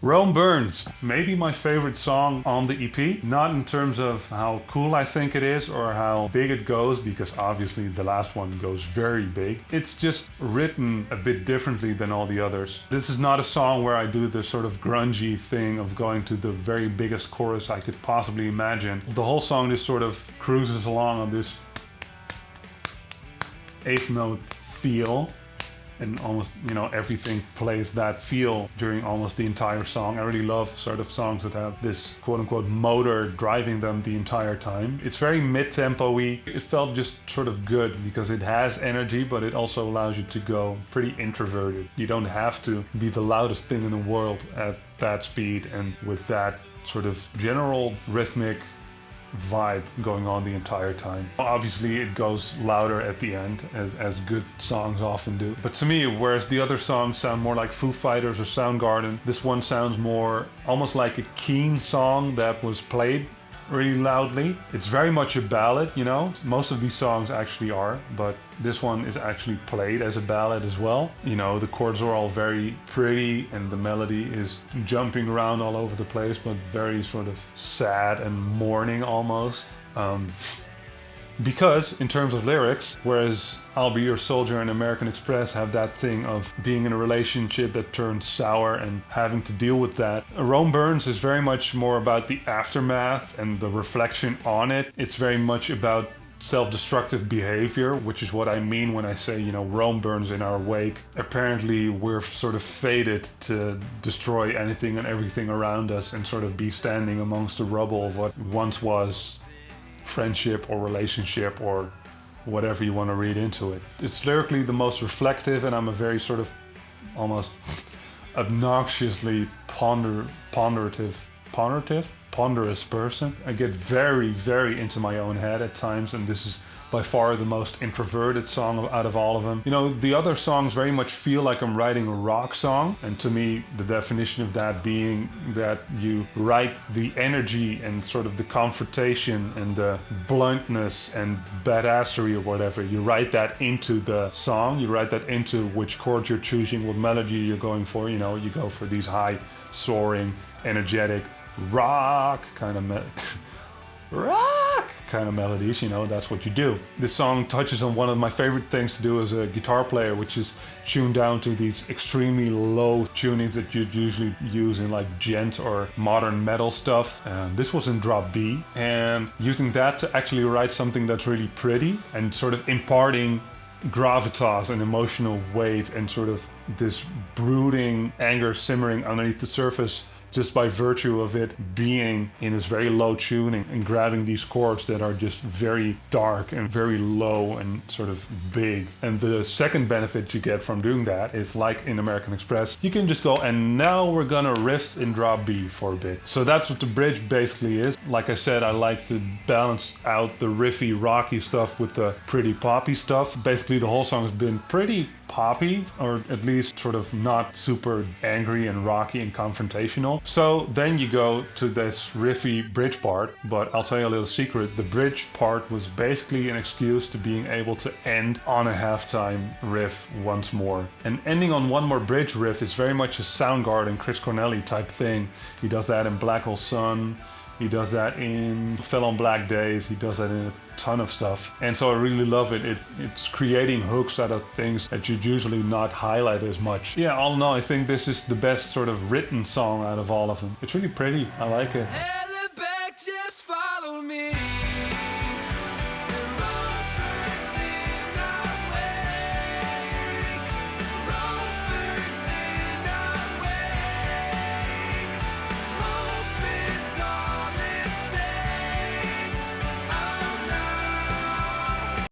Rome Burns, maybe my favorite song on the EP. Not in terms of how cool I think it is or how big it goes, because obviously the last one goes very big. It's just written a bit differently than all the others. This is not a song where I do the sort of grungy thing of going to the very biggest chorus I could possibly imagine. The whole song just sort of cruises along on this eighth note feel. And almost, everything plays that feel during almost the entire song. I really love sort of songs that have this quote-unquote motor driving them the entire time. It's very mid-tempo-y. It felt just sort of good because it has energy, but it also allows you to go pretty introverted. You don't have to be the loudest thing in the world at that speed and with that sort of general rhythmic vibe going on the entire time. Obviously it goes louder at the end, as good songs often do. But to me, whereas the other songs sound more like Foo Fighters or Soundgarden, this one sounds more almost like a Keen song that was played really loudly. It's very much a ballad, Most of these songs actually are, but this one is actually played as a ballad as well. The chords are all very pretty and the melody is jumping around all over the place, but very sort of sad and mourning almost. Because in terms of lyrics, whereas I'll Be Your Soldier and American Express have that thing of being in a relationship that turns sour and having to deal with that, Rome Burns is very much more about the aftermath and the reflection on it. It's very much about self-destructive behavior, which is what I mean when I say, Rome burns in our wake. Apparently we're sort of fated to destroy anything and everything around us and sort of be standing amongst the rubble of what once was friendship or relationship or whatever you want to read into it. It's lyrically the most reflective, and I'm a very sort of almost obnoxiously ponderous person. I get very, very into my own head at times, and this is by far the most introverted song out of all of them. The other songs very much feel like I'm writing a rock song, and to me, the definition of that being that you write the energy and sort of the confrontation and the bluntness and badassery or whatever, you write that into the song, you write that into which chord you're choosing, what melody you're going for, you go for these high, soaring, energetic, rock kind of melodies, that's what you do. This song touches on one of my favorite things to do as a guitar player, which is tune down to these extremely low tunings that you'd usually use in like gent or modern metal stuff. This was in drop B, and using that to actually write something that's really pretty and sort of imparting gravitas and emotional weight and sort of this brooding anger simmering underneath the surface just by virtue of it being in this very low tuning and grabbing these chords that are just very dark and very low and sort of big. And the second benefit you get from doing that is, like in American Express, you can just go, and now we're gonna riff in drop B for a bit. So that's what the bridge basically is. Like I said, I like to balance out the riffy, rocky stuff with the pretty poppy stuff. Basically, the whole song has been pretty poppy, or at least sort of not super angry and rocky and confrontational. So then you go to this riffy bridge part, but I'll tell you a little secret. The bridge part was basically an excuse to being able to end on a halftime riff once more. And ending on one more bridge riff is very much a Soundgarden, Chris Cornell type thing. He does that in Black Hole Sun. He does that in Fell on Black Days. He does that in a ton of stuff. And so I really love it. It's creating hooks out of things that you'd usually not highlight as much. Yeah, all in all, I think this is the best sort of written song out of all of them. It's really pretty. I like it.